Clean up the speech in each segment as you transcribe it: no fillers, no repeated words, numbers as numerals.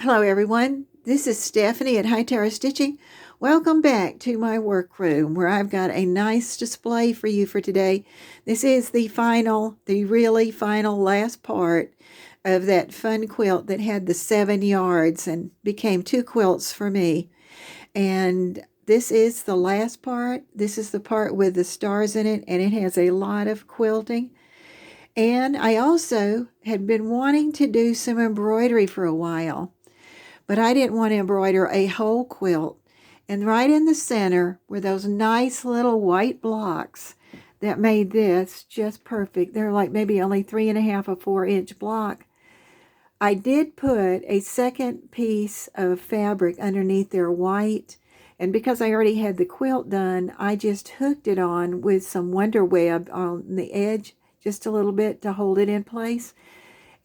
Hello everyone, this is Stephanie at Hightower Stitching. Welcome back to my workroom where I've got a nice display for you for today. This is the really final last part of that fun quilt that had the 7 yards and became 2 quilts for me. And this is the last part. This is the part with the stars in it, and it has a lot of quilting. And I also had been wanting to do some embroidery for a while, but I didn't want to embroider a whole quilt. And right in the center were those nice little white blocks that made this just perfect. They're like maybe only 3.5 or 4-inch block. I did put a second piece of fabric underneath their white, and because I already had the quilt done, I just hooked it on with some Wonder Web on the edge, just a little bit to hold it in place.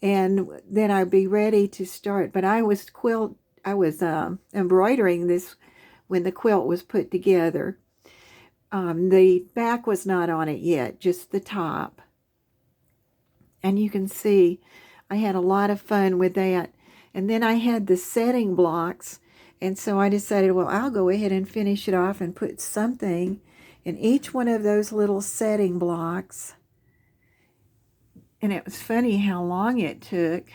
And then I'd be ready to start. But I was embroidering this when the quilt was put together. The back was not on it yet, just the top. And you can see I had a lot of fun with that. And then I had the setting blocks, and so I decided, well, I'll go ahead and finish it off and put something in each one of those little setting blocks. And it was funny how long it took,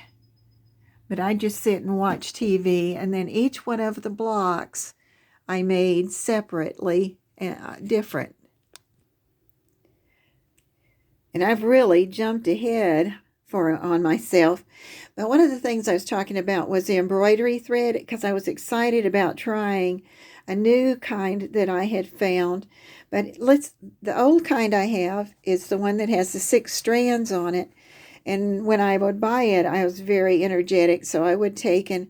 but I just sit and watch TV, and then each one of the blocks I made separately, different. And I've really jumped ahead on myself. But one of the things I was talking about was the embroidery thread, because I was excited about trying a new kind that I had found. But the old kind I have is the one that has the 6 strands on it. And when I would buy it, I was very energetic, so I would take and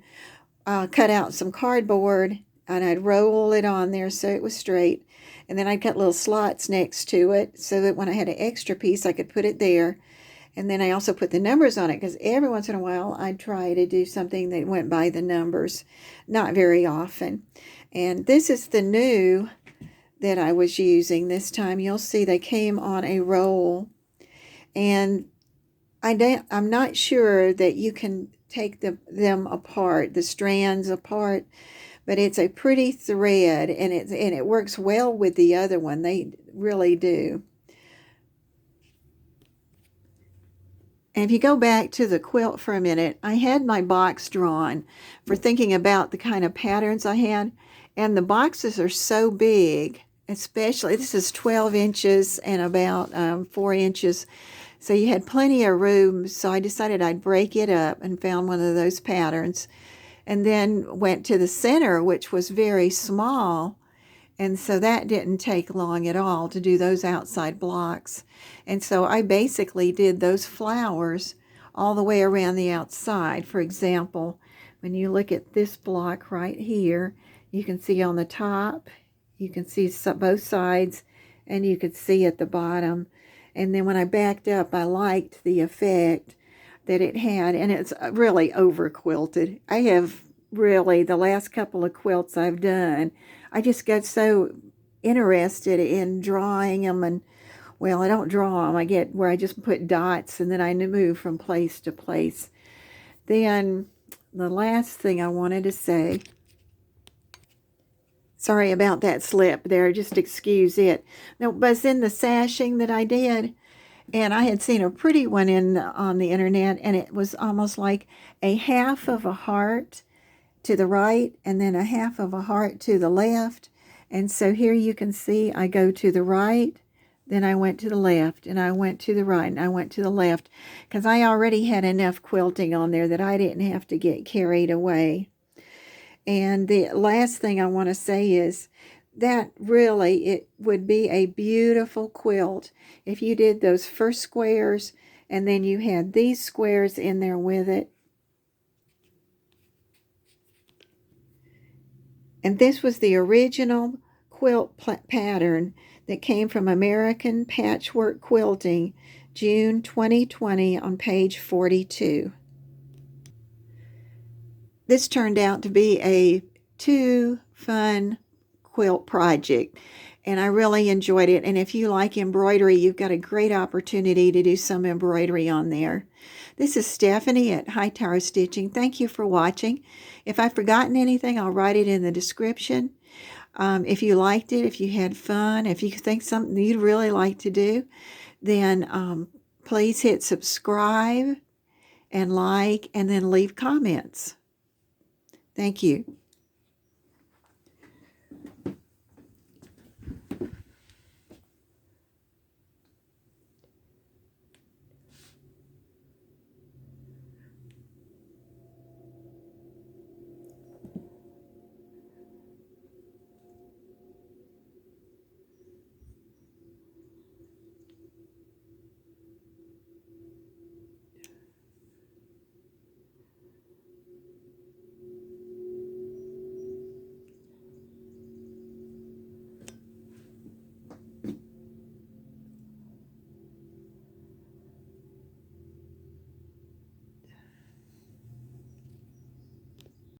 cut out some cardboard, and I'd roll it on there so it was straight. And then I'd cut little slots next to it so that when I had an extra piece, I could put it there. And then I also put the numbers on it, because every once in a while I'd try to do something that went by the numbers. Not very often. And this is the new that I was using this time. You'll see they came on a roll. And I'm not sure that you can take them apart, the strands apart, but it's a pretty thread, and it works well with the other one. They really do. And if you go back to the quilt for a minute, I had my box drawn for thinking about the kind of patterns I had, and the boxes are so big, especially this is 12 inches and about 4 inches. So you had plenty of room, so I decided I'd break it up and found one of those patterns. And then went to the center, which was very small, and so that didn't take long at all to do those outside blocks. And so I basically did those flowers all the way around the outside. For example, when you look at this block right here, you can see on the top, you can see both sides, and you could see at the bottom. And then when I backed up, I liked the effect that it had, and it's really over quilted. I have really, the last couple of quilts I've done, I just got so interested in drawing them, and well, I don't draw them. I get where I just put dots, and then I move from place to place. Then the last thing I wanted to say, sorry about that slip there, just excuse it. No, but it's in the sashing that I did. And I had seen a pretty one on the internet, and it was almost like a half of a heart to the right and then a half of a heart to the left. And so here you can see I go to the right, then I went to the left, and I went to the right, and I went to the left, because I already had enough quilting on there that I didn't have to get carried away. And the last thing I want to say is that really it would be a beautiful quilt if you did those first squares and then you had these squares in there with it. And this was the original quilt pattern that came from American Patchwork Quilting, June 2020, on page 42. This turned out to be a 2 fun quilt project, and I really enjoyed it. And if you like embroidery, you've got a great opportunity to do some embroidery on there. This is Stephanie at Hightower Stitching. Thank you for watching. If I've forgotten anything, I'll write it in the description. If you liked it, if you had fun, if you think something you'd really like to do, then please hit subscribe and like, and then leave comments. Thank you.